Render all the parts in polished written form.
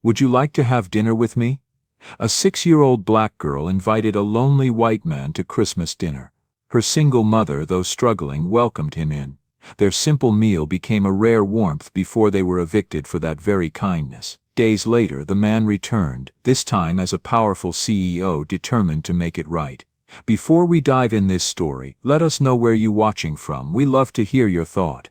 Would you like to have dinner with me? A 6-year-old black girl invited a lonely white man to Christmas dinner. Her single mother, though struggling, welcomed him in. Their simple meal became a rare warmth before they were evicted for that very kindness. Days later, the man returned, this time as a powerful CEO determined to make it right. Before we dive in this story, let us know where you're watching from. We love to hear your thought.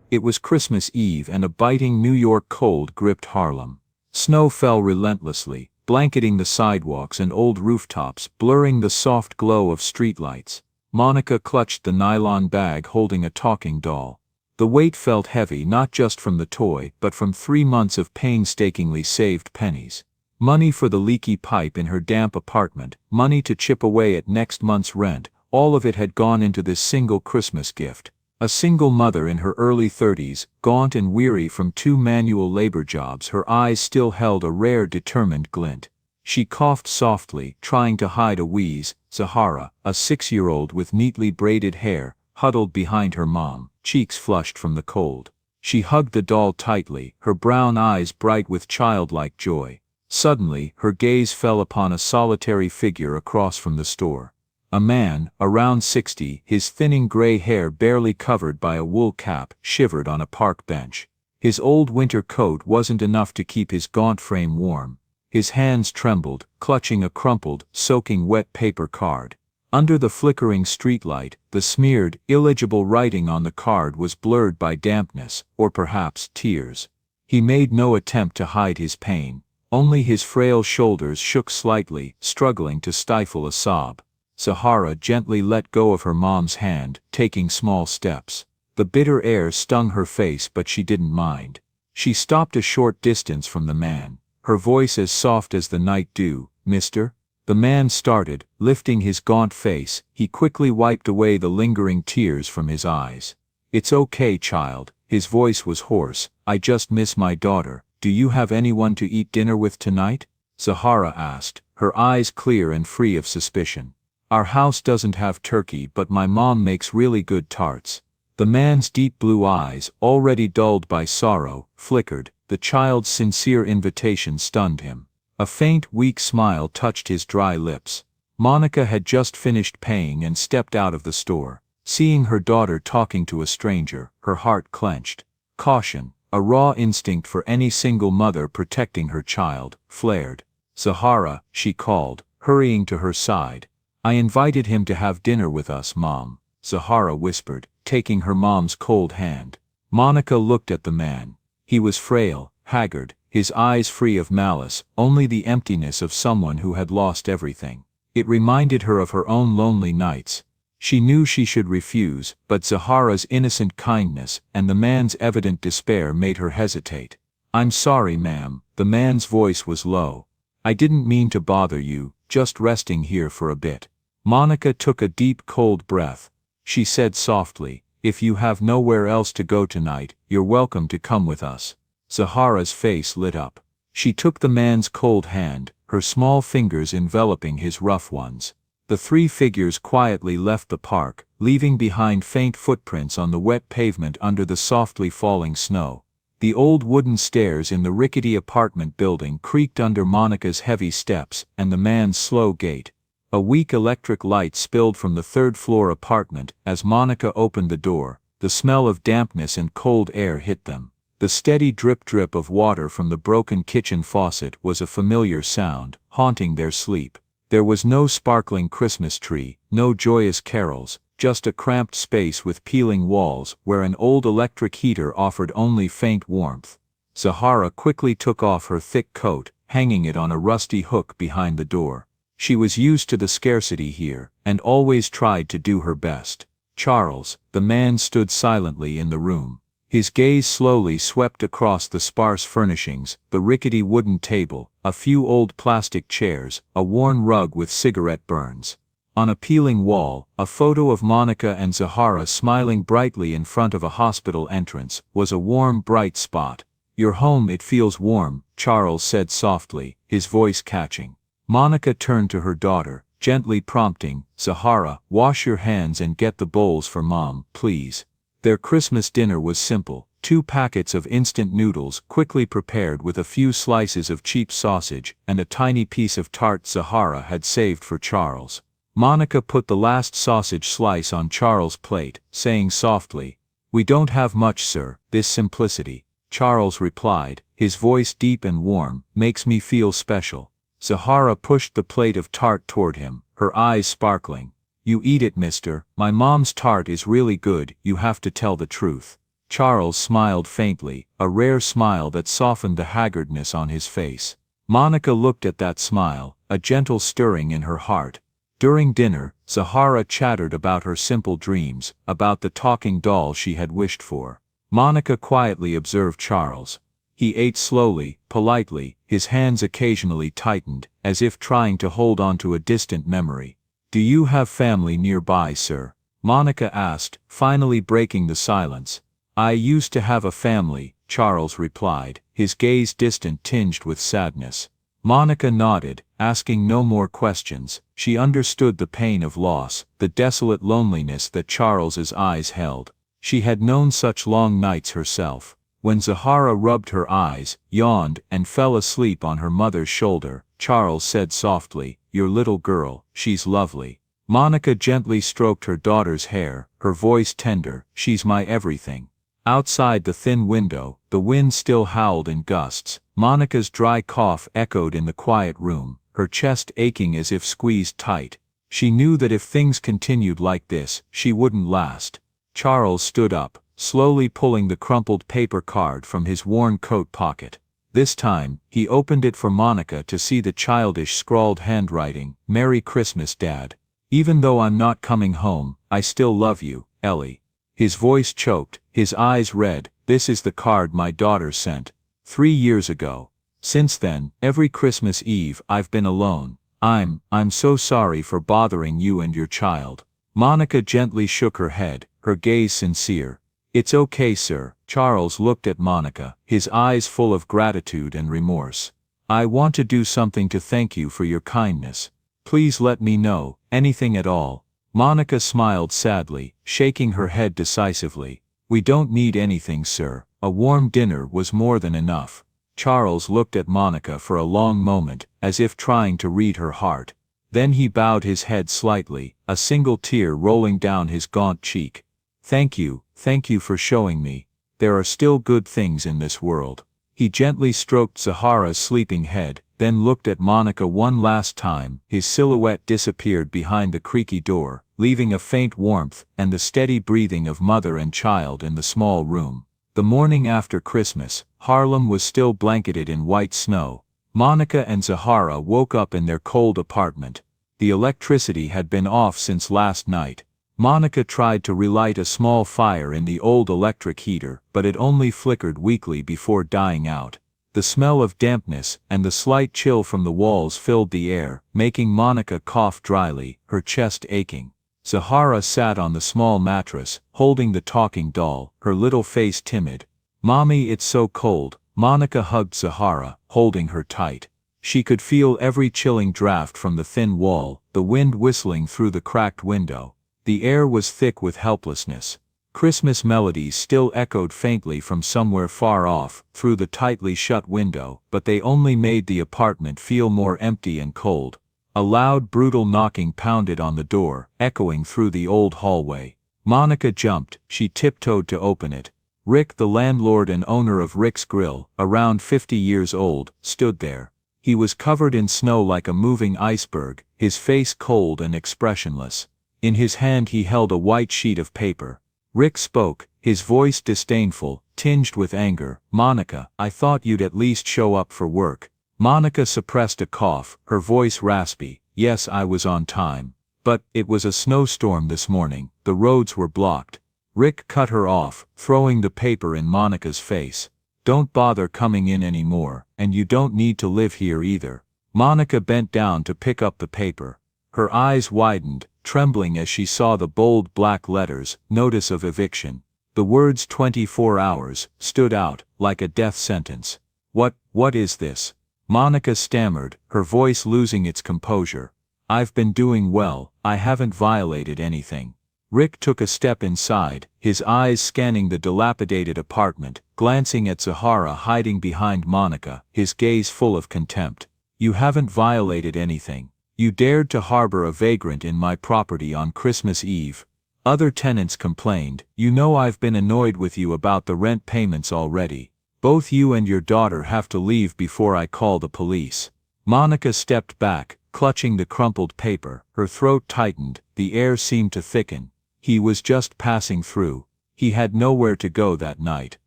It was Christmas Eve and a biting New York cold gripped Harlem. Snow fell relentlessly, blanketing the sidewalks and old rooftops, blurring the soft glow of streetlights. Monica clutched the nylon bag holding a talking doll. The weight felt heavy not just from the toy but from 3 months of painstakingly saved pennies. Money for the leaky pipe in her damp apartment, money to chip away at next month's rent, all of it had gone into this single Christmas gift. A single mother in her early 30s, gaunt and weary from 2 manual labor jobs, her eyes still held a rare determined glint. She coughed softly, trying to hide a wheeze. Zahara, a 6-year-old with neatly braided hair, huddled behind her mom, cheeks flushed from the cold. She hugged the doll tightly, her brown eyes bright with childlike joy. Suddenly, her gaze fell upon a solitary figure across from the store. A man, around 60, his thinning gray hair barely covered by a wool cap, shivered on a park bench. His old winter coat wasn't enough to keep his gaunt frame warm. His hands trembled, clutching a crumpled, soaking wet paper card. Under the flickering streetlight, the smeared, illegible writing on the card was blurred by dampness, or perhaps tears. He made no attempt to hide his pain. Only his frail shoulders shook slightly, struggling to stifle a sob. Zahara gently let go of her mom's hand, taking small steps. The bitter air stung her face, but she didn't mind. She stopped a short distance from the man, her voice as soft as the night dew. "Mister?" The man started, lifting his gaunt face. He quickly wiped away the lingering tears from his eyes. "It's okay, child." His voice was hoarse. "I just miss my daughter. Do you have anyone to eat dinner with tonight?" Zahara asked, her eyes clear and free of suspicion. "Our house doesn't have turkey, but my mom makes really good tarts." The man's deep blue eyes, already dulled by sorrow, flickered. The child's sincere invitation stunned him. A faint, weak smile touched his dry lips. Monica had just finished paying and stepped out of the store. Seeing her daughter talking to a stranger, her heart clenched. Caution, a raw instinct for any single mother protecting her child, flared. "Zahara," she called, hurrying to her side. "I invited him to have dinner with us, Mom," Zahara whispered, taking her mom's cold hand. Monica looked at the man. He was frail, haggard, his eyes free of malice, only the emptiness of someone who had lost everything. It reminded her of her own lonely nights. She knew she should refuse, but Zahara's innocent kindness and the man's evident despair made her hesitate. "I'm sorry, ma'am," the man's voice was low. "I didn't mean to bother you, just resting here for a bit." Monica took a deep cold breath. She said softly, "If you have nowhere else to go tonight, you're welcome to come with us." Zahara's face lit up. She took the man's cold hand, her small fingers enveloping his rough ones. The 3 figures quietly left the park, leaving behind faint footprints on the wet pavement under the softly falling snow. The old wooden stairs in the rickety apartment building creaked under Monica's heavy steps and the man's slow gait. A weak electric light spilled from the 3rd-floor apartment as Monica opened the door. The smell of dampness and cold air hit them. The steady drip-drip of water from the broken kitchen faucet was a familiar sound, haunting their sleep. There was no sparkling Christmas tree, no joyous carols, just a cramped space with peeling walls where an old electric heater offered only faint warmth. Zahara quickly took off her thick coat, hanging it on a rusty hook behind the door. She was used to the scarcity here, and always tried to do her best. "Charles," the man stood silently in the room. His gaze slowly swept across the sparse furnishings, the rickety wooden table, a few old plastic chairs, a worn rug with cigarette burns. On a peeling wall, a photo of Monica and Zahara smiling brightly in front of a hospital entrance, was a warm, bright spot. "Your home, it feels warm," Charles said softly, his voice catching. Monica turned to her daughter, gently prompting, "Zahara, wash your hands and get the bowls for Mom, please." Their Christmas dinner was simple: 2 packets of instant noodles quickly prepared with a few slices of cheap sausage and a tiny piece of tart Zahara had saved for Charles. Monica put the last sausage slice on Charles' plate, saying softly, "We don't have much, sir." "This simplicity," Charles replied, his voice deep and warm, "makes me feel special." Zahara pushed the plate of tart toward him, her eyes sparkling. "You eat it, mister. My mom's tart is really good, you have to tell the truth." Charles smiled faintly, a rare smile that softened the haggardness on his face. Monica looked at that smile, a gentle stirring in her heart. During dinner, Zahara chattered about her simple dreams, about the talking doll she had wished for. Monica quietly observed Charles. He ate slowly, politely, his hands occasionally tightened, as if trying to hold on to a distant memory. "Do you have family nearby, sir?" Monica asked, finally breaking the silence. "I used to have a family," Charles replied, his gaze distant tinged with sadness. Monica nodded, asking no more questions. She understood the pain of loss, the desolate loneliness that Charles's eyes held. She had known such long nights herself. When Zahara rubbed her eyes, yawned, and fell asleep on her mother's shoulder, Charles said softly, "Your little girl, she's lovely." Monica gently stroked her daughter's hair, her voice tender, "She's my everything." Outside the thin window, the wind still howled in gusts. Monica's dry cough echoed in the quiet room, her chest aching as if squeezed tight. She knew that if things continued like this, she wouldn't last. Charles stood up, slowly pulling the crumpled paper card from his worn coat pocket. This time, he opened it for Monica to see the childish scrawled handwriting, "Merry Christmas, Dad. Even though I'm not coming home, I still love you, Ellie." His voice choked, his eyes red. "This is the card my daughter sent 3 years ago. Since then, every Christmas Eve I've been alone. I'm so sorry for bothering you and your child." Monica gently shook her head, her gaze sincere. "It's okay, sir." Charles looked at Monica, his eyes full of gratitude and remorse. "I want to do something to thank you for your kindness. Please let me know, anything at all." Monica smiled sadly, shaking her head decisively. "We don't need anything, sir. A warm dinner was more than enough." Charles looked at Monica for a long moment, as if trying to read her heart. Then he bowed his head slightly, a single tear rolling down his gaunt cheek. Thank you for showing me. There are still good things in this world." He gently stroked Zahara's sleeping head, then looked at Monica one last time. His silhouette disappeared behind the creaky door, leaving a faint warmth and the steady breathing of mother and child in the small room. The morning after Christmas, Harlem was still blanketed in white snow. Monica and Zahara woke up in their cold apartment. The electricity had been off since last night. Monica tried to relight a small fire in the old electric heater, but it only flickered weakly before dying out. The smell of dampness and the slight chill from the walls filled the air, making Monica cough dryly, her chest aching. Zahara sat on the small mattress, holding the talking doll, her little face timid. "Mommy, it's so cold." Monica hugged Zahara, holding her tight. She could feel every chilling draft from the thin wall, the wind whistling through the cracked window. The air was thick with helplessness. Christmas melodies still echoed faintly from somewhere far off, through the tightly shut window, but they only made the apartment feel more empty and cold. A loud, brutal knocking pounded on the door, echoing through the old hallway. Monica jumped, she tiptoed to open it. Rick, the landlord and owner of Rick's Grill, around 50 years old, stood there. He was covered in snow like a moving iceberg, his face cold and expressionless. In his hand he held a white sheet of paper. Rick spoke, his voice disdainful, tinged with anger. "Monica, I thought you'd at least show up for work." Monica suppressed a cough, her voice raspy. "Yes, I was on time. But it was a snowstorm this morning, the roads were blocked." Rick cut her off, throwing the paper in Monica's face. "Don't bother coming in anymore, and you don't need to live here either." Monica bent down to pick up the paper. Her eyes widened, trembling as she saw the bold black letters, "Notice of Eviction." The words 24 hours stood out, like a death sentence. What is this?" Monica stammered, her voice losing its composure. "I've been doing well, I haven't violated anything." Rick took a step inside, his eyes scanning the dilapidated apartment, glancing at Zahara hiding behind Monica, his gaze full of contempt. You haven't violated anything. You dared to harbor a vagrant in my property on Christmas Eve. Other tenants complained. You know I've been annoyed with you about the rent payments already. Both you and your daughter have to leave before I call the police. Monica stepped back, clutching the crumpled paper. Her throat tightened, the air seemed to thicken. He was just passing through. He had nowhere to go that night.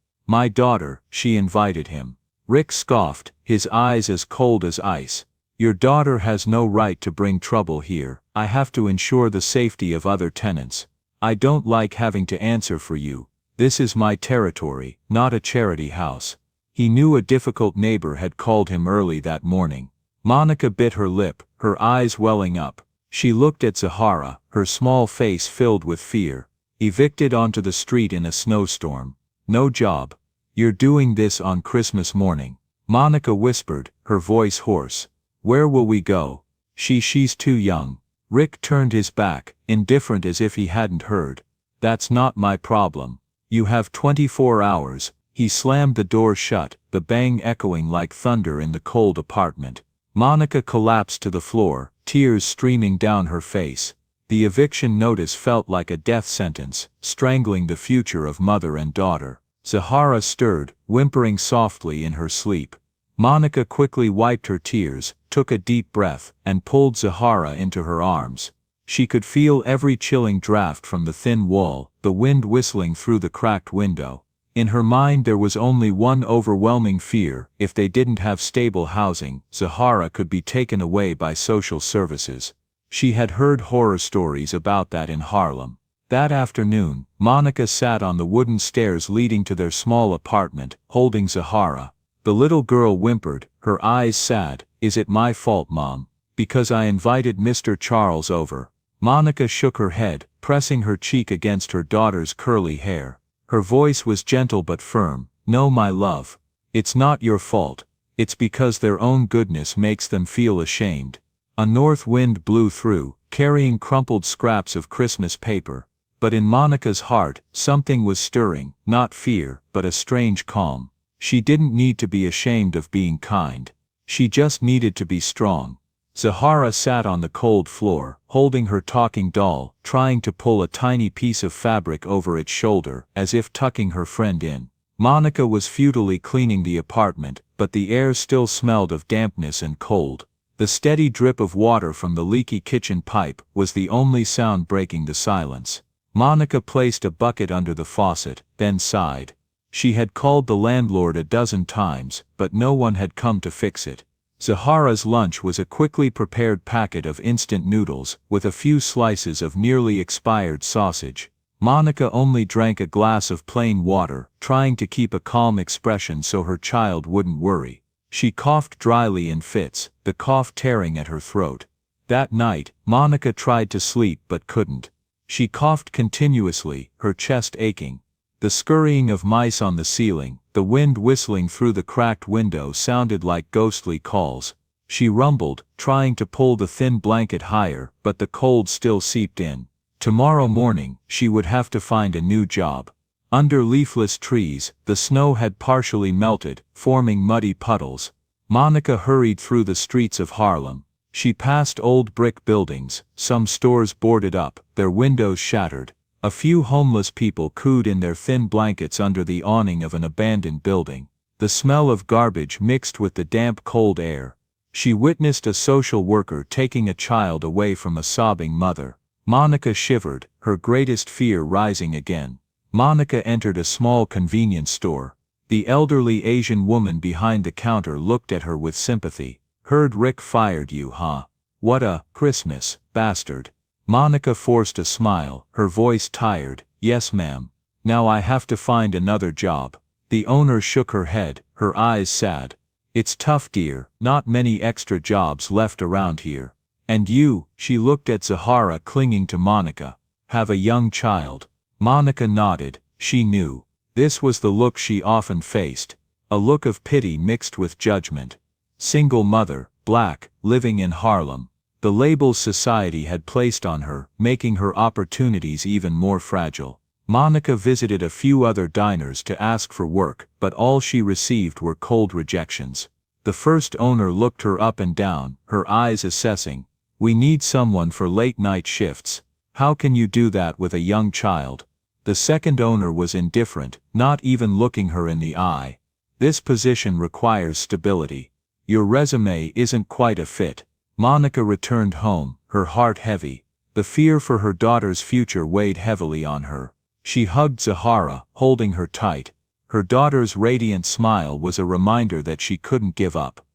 My daughter, she invited him. Rick scoffed, his eyes as cold as ice. Your daughter has no right to bring trouble here. I have to ensure the safety of other tenants. I don't like having to answer for you. This is my territory, not a charity house. He knew a difficult neighbor had called him early that morning. Monica bit her lip, her eyes welling up. She looked at Zahara, her small face filled with fear. Evicted onto the street in a snowstorm. No job. You're doing this on Christmas morning. Monica whispered, her voice hoarse. Where will we go? She's too young. Rick turned his back, indifferent as if he hadn't heard. That's not my problem. You have 24 hours. He slammed the door shut, the bang echoing like thunder in the cold apartment. Monica collapsed to the floor, tears streaming down her face. The eviction notice felt like a death sentence, strangling the future of mother and daughter. Zahara stirred, whimpering softly in her sleep. Monica quickly wiped her tears, took a deep breath, and pulled Zahara into her arms. She could feel every chilling draft from the thin wall, the wind whistling through the cracked window. In her mind there was only one overwhelming fear: if they didn't have stable housing, Zahara could be taken away by social services. She had heard horror stories about that in Harlem. That afternoon, Monica sat on the wooden stairs leading to their small apartment, holding Zahara. The little girl whimpered, her eyes sad. Is it my fault, Mom? Because I invited Mr. Charles over. Monica shook her head, pressing her cheek against her daughter's curly hair. Her voice was gentle but firm. No, my love. It's not your fault. It's because their own goodness makes them feel ashamed. A north wind blew through, carrying crumpled scraps of Christmas paper. But in Monica's heart, something was stirring, not fear, but a strange calm. She didn't need to be ashamed of being kind. She just needed to be strong. Zahara sat on the cold floor, holding her talking doll, trying to pull a tiny piece of fabric over its shoulder, as if tucking her friend in. Monica was futilely cleaning the apartment, but the air still smelled of dampness and cold. The steady drip of water from the leaky kitchen pipe was the only sound breaking the silence. Monica placed a bucket under the faucet, then sighed. She had called the landlord a dozen times, but no one had come to fix it. Zahara's lunch was a quickly prepared packet of instant noodles, with a few slices of nearly expired sausage. Monica only drank a glass of plain water, trying to keep a calm expression so her child wouldn't worry. She coughed dryly in fits, the cough tearing at her throat. That night, Monica tried to sleep but couldn't. She coughed continuously, her chest aching. The scurrying of mice on the ceiling, the wind whistling through the cracked window sounded like ghostly calls. She rumbled, trying to pull the thin blanket higher, but the cold still seeped in. Tomorrow morning, she would have to find a new job. Under leafless trees, the snow had partially melted, forming muddy puddles. Monica hurried through the streets of Harlem. She passed old brick buildings, some stores boarded up, their windows shattered. A few homeless people cooed in their thin blankets under the awning of an abandoned building. The smell of garbage mixed with the damp cold air. She witnessed a social worker taking a child away from a sobbing mother. Monica shivered, her greatest fear rising again. Monica entered a small convenience store. The elderly Asian woman behind the counter looked at her with sympathy. Heard Rick fired you, huh? What a Christmas, bastard. Monica forced a smile, her voice tired. Yes, ma'am. Now I have to find another job. The owner shook her head, her eyes sad. It's tough, dear, not many extra jobs left around here. And you, she looked at Zahara clinging to Monica. Have a young child. Monica nodded, she knew. This was the look she often faced. A look of pity mixed with judgment. Single mother, black, living in Harlem. the labels society had placed on her, making her opportunities even more fragile. Monica visited a few other diners to ask for work, but all she received were cold rejections. The first owner looked her up and down, her eyes assessing. "We need someone for late-night shifts. How can you do that with a young child?" The second owner was indifferent, not even looking her in the eye. "This position requires stability. Your resume isn't quite a fit." Monica returned home, her heart heavy. The fear for her daughter's future weighed heavily on her. She hugged Zahara, holding her tight. Her daughter's radiant smile was a reminder that she couldn't give up.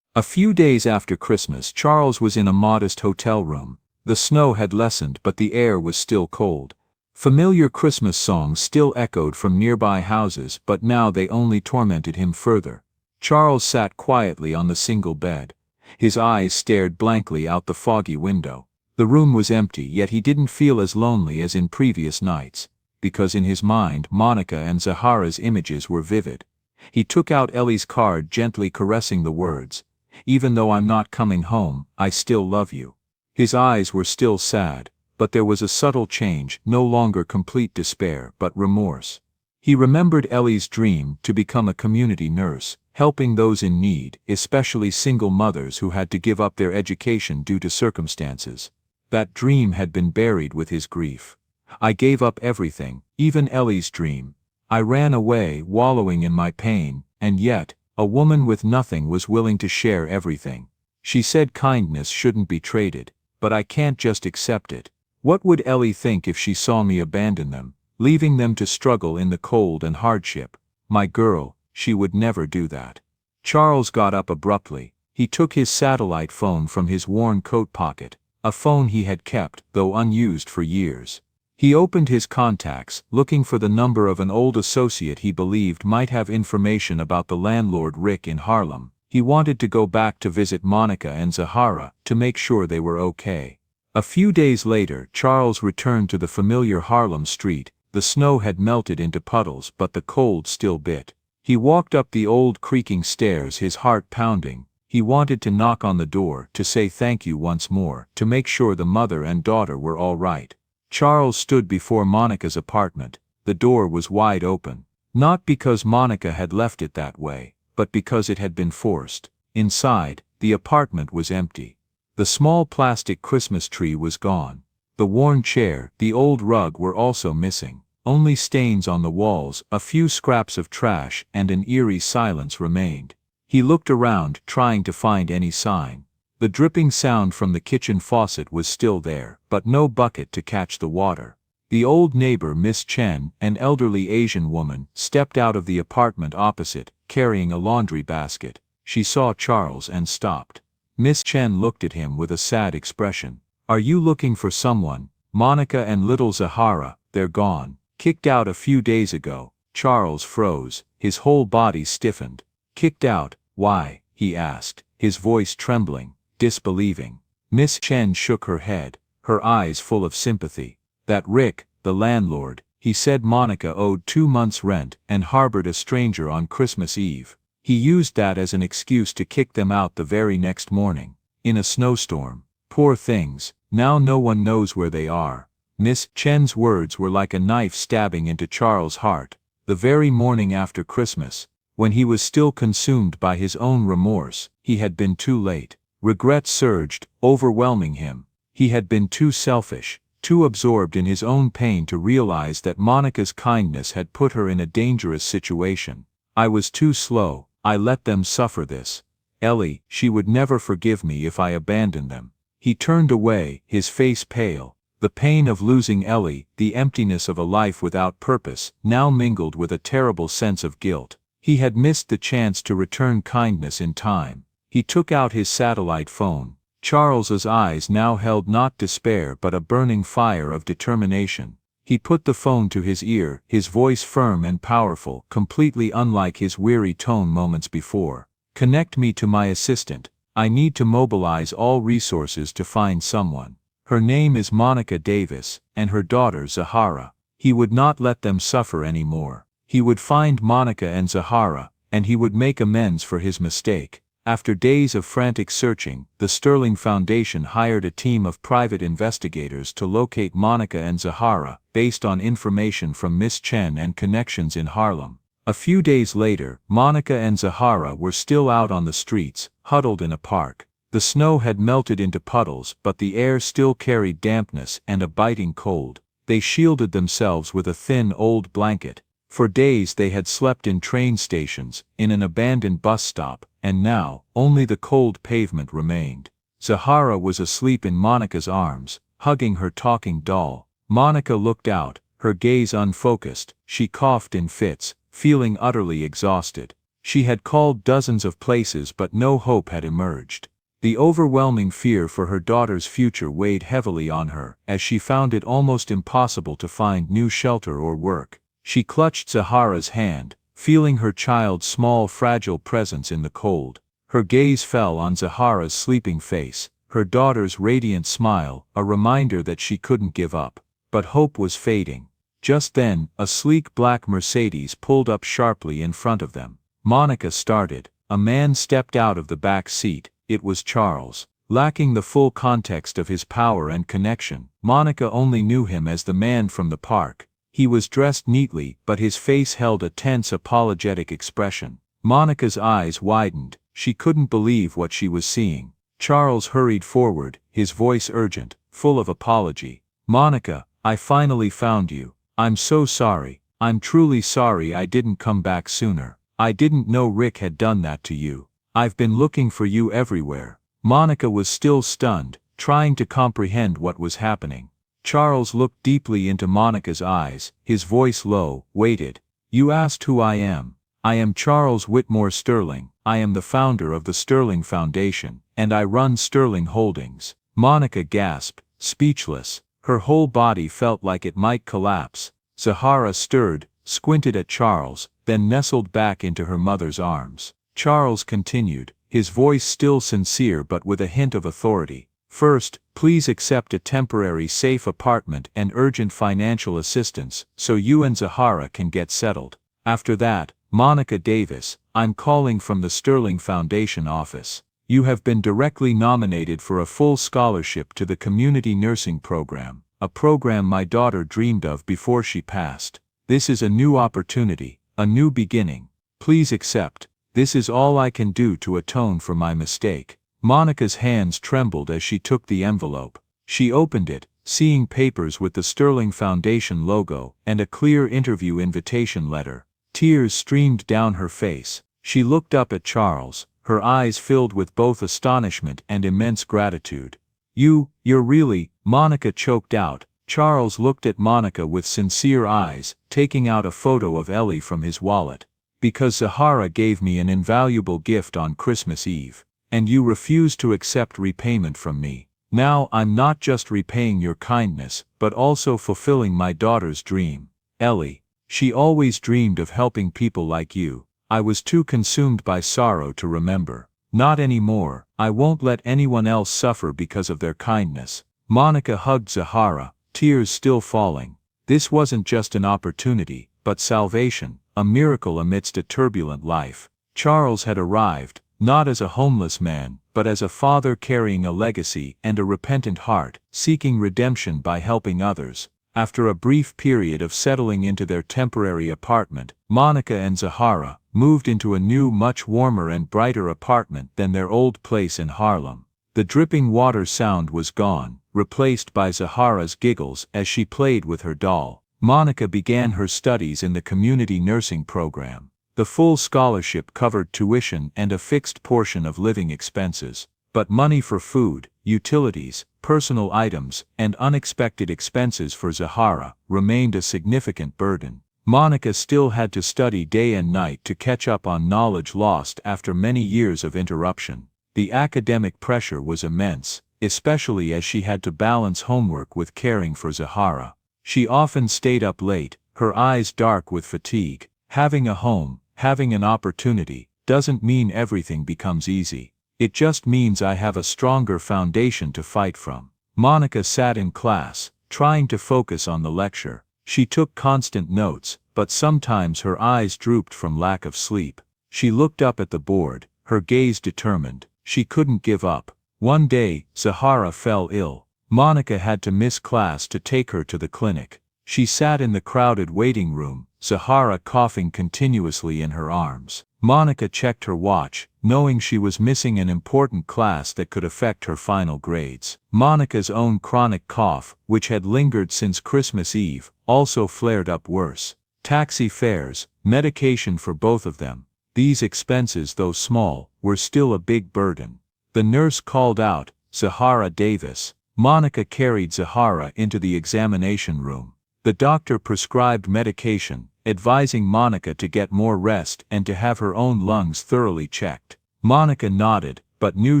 A few days after Christmas, Charles was in a modest hotel room. The snow had lessened, but the air was still cold. Familiar Christmas songs still echoed from nearby houses, but now they only tormented him further. Charles sat quietly on the single bed. His eyes stared blankly out the foggy window. The room was empty, yet he didn't feel as lonely as in previous nights, because in his mind Monica and Zahara's images were vivid. He took out Ellie's card, gently caressing the words, "Even though I'm not coming home, I still love you." His eyes were still sad, but there was a subtle change, no longer complete despair, but remorse. He remembered Ellie's dream to become a community nurse, helping those in need, especially single mothers who had to give up their education due to circumstances. That dream had been buried with his grief. "I gave up everything, even Ellie's dream. I ran away, wallowing in my pain, and yet, a woman with nothing was willing to share everything. She said kindness shouldn't be traded, but I can't just accept it. What would Ellie think if she saw me abandon them, leaving them to struggle in the cold and hardship? My girl, she would never do that." Charles got up abruptly. He took his satellite phone from his worn coat pocket, a phone he had kept, though unused, for years. He opened his contacts, looking for the number of an old associate he believed might have information about the landlord Rick in Harlem. He wanted to go back to visit Monica and Zahara, to make sure they were okay. A few days later, Charles returned to the familiar Harlem street. The snow had melted into puddles, but the cold still bit. He walked up the old creaking stairs, his heart pounding. He wanted to knock on the door, to say thank you once more, to make sure the mother and daughter were all right. Charles stood before Monica's apartment. The door was wide open. Not because Monica had left it that way, but because it had been forced. Inside, the apartment was empty. The small plastic Christmas tree was gone. The worn chair, the old rug were also missing. Only stains on the walls, a few scraps of trash, and an eerie silence remained. He looked around, trying to find any sign. The dripping sound from the kitchen faucet was still there, but no bucket to catch the water. The old neighbor, Miss Chen, an elderly Asian woman, stepped out of the apartment opposite, carrying a laundry basket. She saw Charles and stopped. Miss Chen looked at him with a sad expression. "Are you looking for someone?" "Monica and little Zahara, they're gone. Kicked out a few days ago." Charles froze, his whole body stiffened. "Kicked out? Why?" he asked, his voice trembling, disbelieving. Miss Chen shook her head, her eyes full of sympathy. "That Rick, the landlord, he said Monica owed 2 months' rent and harbored a stranger on Christmas Eve. He used that as an excuse to kick them out the very next morning, in a snowstorm. Poor things, now no one knows where they are." Miss Chen's words were like a knife stabbing into Charles' heart. The very morning after Christmas, when he was still consumed by his own remorse, he had been too late. Regret surged, overwhelming him. He had been too selfish, too absorbed in his own pain to realize that Monica's kindness had put her in a dangerous situation. "I was too slow, I let them suffer this. Ellie, she would never forgive me if I abandoned them." He turned away, his face pale. The pain of losing Ellie, the emptiness of a life without purpose, now mingled with a terrible sense of guilt. He had missed the chance to return kindness in time. He took out his satellite phone. Charles's eyes now held not despair but a burning fire of determination. He put the phone to his ear, his voice firm and powerful, completely unlike his weary tone moments before. "Connect me to my assistant. I need to mobilize all resources to find someone. Her name is Monica Davis, and her daughter Zahara." He would not let them suffer anymore. He would find Monica and Zahara, and he would make amends for his mistake. After days of frantic searching, the Sterling Foundation hired a team of private investigators to locate Monica and Zahara, based on information from Miss Chen and connections in Harlem. A few days later, Monica and Zahara were still out on the streets, huddled in a park. The snow had melted into puddles, but the air still carried dampness and a biting cold. They shielded themselves with a thin old blanket. For days they had slept in train stations, in an abandoned bus stop, and now, only the cold pavement remained. Zahara was asleep in Monica's arms, hugging her talking doll. Monica looked out, her gaze unfocused. She coughed in fits, feeling utterly exhausted. She had called dozens of places but no hope had emerged. The overwhelming fear for her daughter's future weighed heavily on her, as she found it almost impossible to find new shelter or work. She clutched Zahara's hand, feeling her child's small fragile presence in the cold. Her gaze fell on Zahara's sleeping face, her daughter's radiant smile, a reminder that she couldn't give up. But hope was fading. Just then, a sleek black Mercedes pulled up sharply in front of them. Monica started. A man stepped out of the back seat. It was Charles. Lacking the full context of his power and connection, Monica only knew him as the man from the park. He was dressed neatly, but his face held a tense, apologetic expression. Monica's eyes widened. She couldn't believe what she was seeing. Charles hurried forward, his voice urgent, full of apology. "Monica, I finally found you. I'm so sorry. I'm truly sorry I didn't come back sooner. I didn't know Rick had done that to you. I've been looking for you everywhere." Monica was still stunned, trying to comprehend what was happening. Charles looked deeply into Monica's eyes, his voice low, waited. "You asked who I am. I am Charles Whitmore Sterling. I am the founder of the Sterling Foundation, and I run Sterling Holdings." Monica gasped, speechless. Her whole body felt like it might collapse. Zahara stirred, squinted at Charles, then nestled back into her mother's arms. Charles continued, his voice still sincere but with a hint of authority. "First, please accept a temporary safe apartment and urgent financial assistance so you and Zahara can get settled. After that, Monica Davis, I'm calling from the Sterling Foundation office. You have been directly nominated for a full scholarship to the community nursing program, a program my daughter dreamed of before she passed. This is a new opportunity, a new beginning. Please accept. This is all I can do to atone for my mistake." Monica's hands trembled as she took the envelope. She opened it, seeing papers with the Sterling Foundation logo and a clear interview invitation letter. Tears streamed down her face. She looked up at Charles, her eyes filled with both astonishment and immense gratitude. You're really," Monica choked out. Charles looked at Monica with sincere eyes, taking out a photo of Ellie from his wallet. "Because Zahara gave me an invaluable gift on Christmas Eve. And you refused to accept repayment from me. Now I'm not just repaying your kindness, but also fulfilling my daughter's dream. Ellie. She always dreamed of helping people like you. I was too consumed by sorrow to remember. Not anymore. I won't let anyone else suffer because of their kindness." Monica hugged Zahara, tears still falling. This wasn't just an opportunity, but salvation, a miracle amidst a turbulent life. Charles had arrived, not as a homeless man, but as a father carrying a legacy and a repentant heart, seeking redemption by helping others. After a brief period of settling into their temporary apartment, Monica and Zahara moved into a new, much warmer and brighter apartment than their old place in Harlem. The dripping water sound was gone, replaced by Zahara's giggles as she played with her doll. Monica began her studies in the community nursing program. The full scholarship covered tuition and a fixed portion of living expenses, but money for food, utilities, personal items, and unexpected expenses for Zahara remained a significant burden. Monica still had to study day and night to catch up on knowledge lost after many years of interruption. The academic pressure was immense, especially as she had to balance homework with caring for Zahara. She often stayed up late, her eyes dark with fatigue. Having a home, having an opportunity, doesn't mean everything becomes easy. It just means I have a stronger foundation to fight from. Monica sat in class, trying to focus on the lecture. She took constant notes, but sometimes her eyes drooped from lack of sleep. She looked up at the board, her gaze determined. She couldn't give up. One day, Zahara fell ill. Monica had to miss class to take her to the clinic. She sat in the crowded waiting room, Zahara coughing continuously in her arms. Monica checked her watch, knowing she was missing an important class that could affect her final grades. Monica's own chronic cough, which had lingered since Christmas Eve, also flared up worse. Taxi fares, medication for both of them. These expenses, though small, were still a big burden. The nurse called out, "Zahara Davis." Monica carried Zahara into the examination room. The doctor prescribed medication, advising Monica to get more rest and to have her own lungs thoroughly checked. Monica nodded, but knew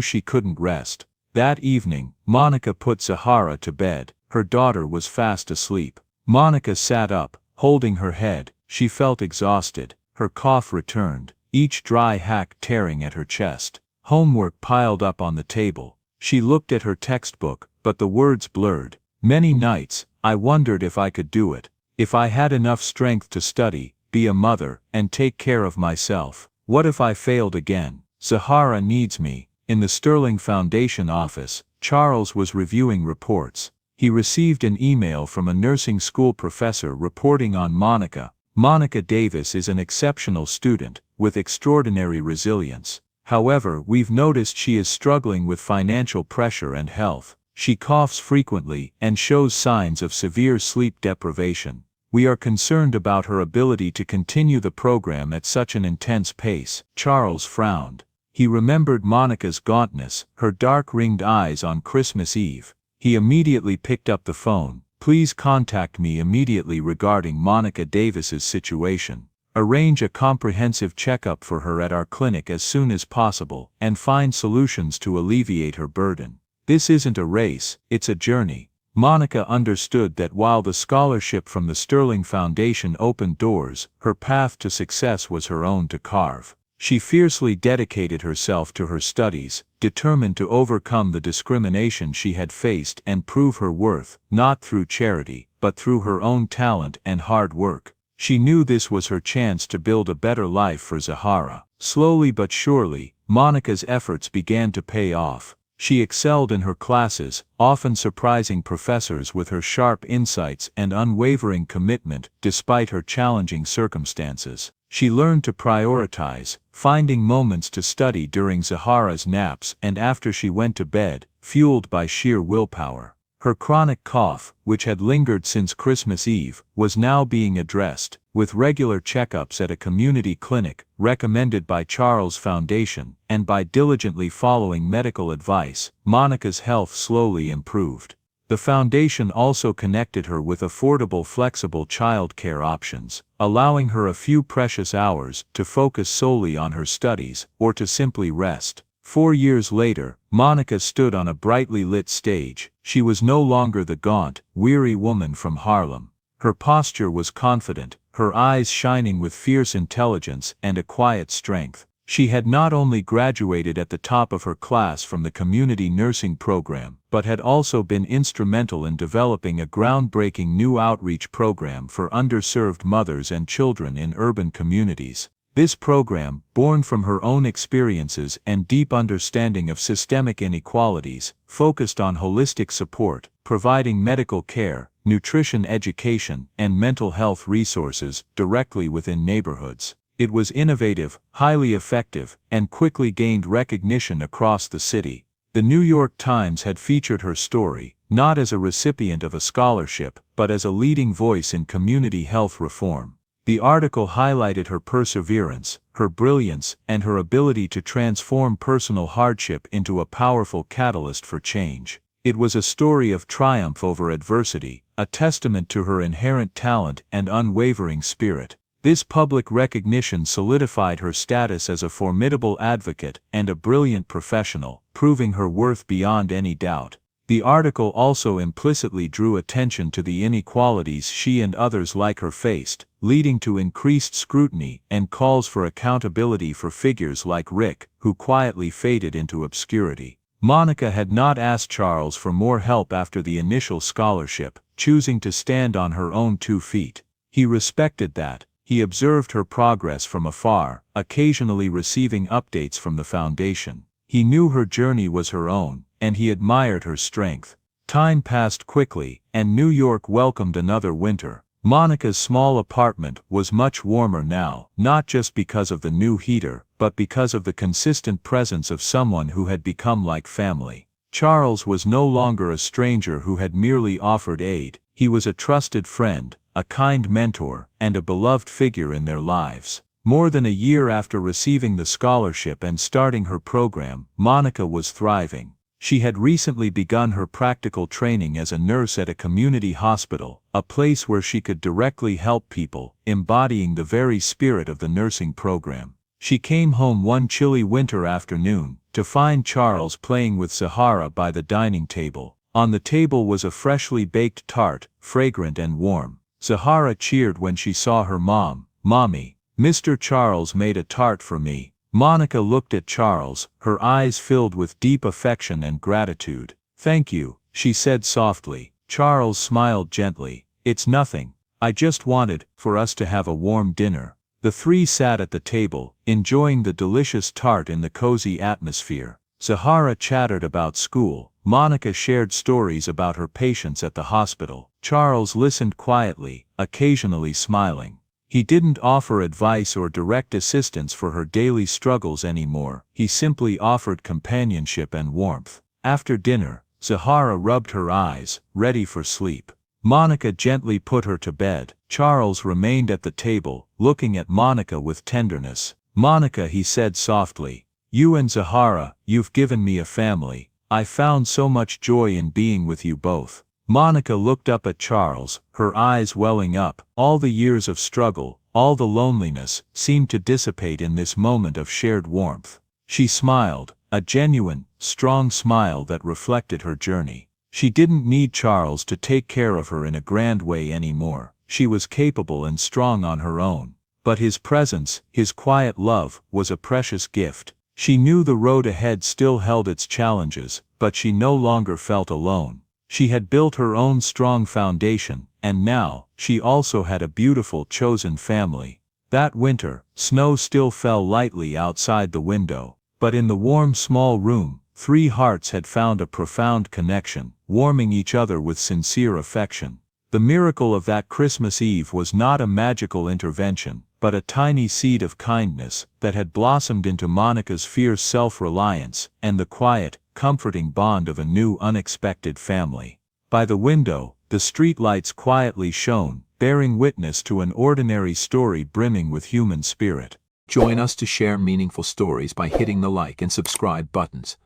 she couldn't rest. That evening, Monica put Zahara to bed. Her daughter was fast asleep. Monica sat up, holding her head. She felt exhausted. Her cough returned, each dry hack tearing at her chest. Homework piled up on the table. She looked at her textbook, but the words blurred. Many nights, I wondered if I could do it. If I had enough strength to study, be a mother, and take care of myself. What if I failed again? Zahara needs me. In the Sterling Foundation office, Charles was reviewing reports. He received an email from a nursing school professor reporting on Monica. Monica Davis is an exceptional student, with extraordinary resilience. However, we've noticed she is struggling with financial pressure and health. She coughs frequently and shows signs of severe sleep deprivation. We are concerned about her ability to continue the program at such an intense pace. Charles frowned. He remembered Monica's gauntness, her dark-ringed eyes on Christmas Eve. He immediately picked up the phone. "Please contact me immediately regarding Monica Davis's situation. Arrange a comprehensive checkup for her at our clinic as soon as possible, and find solutions to alleviate her burden. This isn't a race, it's a journey." Monica understood that while the scholarship from the Sterling Foundation opened doors, her path to success was her own to carve. She fiercely dedicated herself to her studies, determined to overcome the discrimination she had faced and prove her worth, not through charity, but through her own talent and hard work. She knew this was her chance to build a better life for Zahara. Slowly but surely, Monica's efforts began to pay off. She excelled in her classes, often surprising professors with her sharp insights and unwavering commitment despite her challenging circumstances. She learned to prioritize, finding moments to study during Zahara's naps and after she went to bed, fueled by sheer willpower. Her chronic cough, which had lingered since Christmas Eve, was now being addressed, with regular checkups at a community clinic, recommended by Charles Foundation, and by diligently following medical advice, Monica's health slowly improved. The foundation also connected her with affordable flexible childcare options, allowing her a few precious hours to focus solely on her studies, or to simply rest. 4 years later, Monica stood on a brightly lit stage. She was no longer the gaunt, weary woman from Harlem. Her posture was confident, her eyes shining with fierce intelligence and a quiet strength. She had not only graduated at the top of her class from the community nursing program, but had also been instrumental in developing a groundbreaking new outreach program for underserved mothers and children in urban communities. This program, born from her own experiences and deep understanding of systemic inequalities, focused on holistic support, providing medical care, nutrition education, and mental health resources directly within neighborhoods. It was innovative, highly effective, and quickly gained recognition across the city. The New York Times had featured her story, not as a recipient of a scholarship, but as a leading voice in community health reform. The article highlighted her perseverance, her brilliance, and her ability to transform personal hardship into a powerful catalyst for change. It was a story of triumph over adversity, a testament to her inherent talent and unwavering spirit. This public recognition solidified her status as a formidable advocate and a brilliant professional, proving her worth beyond any doubt. The article also implicitly drew attention to the inequalities she and others like her faced, leading to increased scrutiny and calls for accountability for figures like Rick, who quietly faded into obscurity. Monica had not asked Charles for more help after the initial scholarship, choosing to stand on her own 2 feet. He respected that, He observed her progress from afar, occasionally receiving updates from the foundation. He knew her journey was her own, and he admired her strength. Time passed quickly, and New York welcomed another winter. Monica's small apartment was much warmer now, not just because of the new heater, but because of the consistent presence of someone who had become like family. Charles was no longer a stranger who had merely offered aid. He was a trusted friend, a kind mentor, and a beloved figure in their lives. More than a year after receiving the scholarship and starting her program, Monica was thriving. She had recently begun her practical training as a nurse at a community hospital, a place where she could directly help people, embodying the very spirit of the nursing program. She came home one chilly winter afternoon, to find Charles playing with Zahara by the dining table. On the table was a freshly baked tart, fragrant and warm. Zahara cheered when she saw her mom. "Mommy, Mr. Charles made a tart for me." Monica looked at Charles, her eyes filled with deep affection and gratitude. "Thank you," she said softly. Charles smiled gently. "It's nothing. I just wanted for us to have a warm dinner." The three sat at the table, enjoying the delicious tart in the cozy atmosphere. Zahara chattered about school. Monica shared stories about her patients at the hospital. Charles listened quietly, occasionally smiling. He didn't offer advice or direct assistance for her daily struggles anymore. He simply offered companionship and warmth. After dinner, Zahara rubbed her eyes, ready for sleep. Monica gently put her to bed. Charles remained at the table, looking at Monica with tenderness. "Monica," he said softly, "you and Zahara, you've given me a family. I found so much joy in being with you both." Monica looked up at Charles, her eyes welling up. All the years of struggle, all the loneliness, seemed to dissipate in this moment of shared warmth. She smiled, a genuine, strong smile that reflected her journey. She didn't need Charles to take care of her in a grand way anymore. She was capable and strong on her own. But his presence, his quiet love, was a precious gift. She knew the road ahead still held its challenges, but she no longer felt alone. She had built her own strong foundation, and now, she also had a beautiful chosen family. That winter, snow still fell lightly outside the window, but in the warm small room, three hearts had found a profound connection, warming each other with sincere affection. The miracle of that Christmas Eve was not a magical intervention, but a tiny seed of kindness that had blossomed into Monica's fierce self-reliance and the quiet, comforting bond of a new unexpected family. By the window, the streetlights quietly shone, bearing witness to an ordinary story brimming with human spirit. Join us to share meaningful stories by hitting the like and subscribe buttons.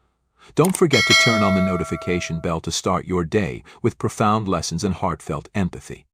Don't forget to turn on the notification bell to start your day with profound lessons and heartfelt empathy.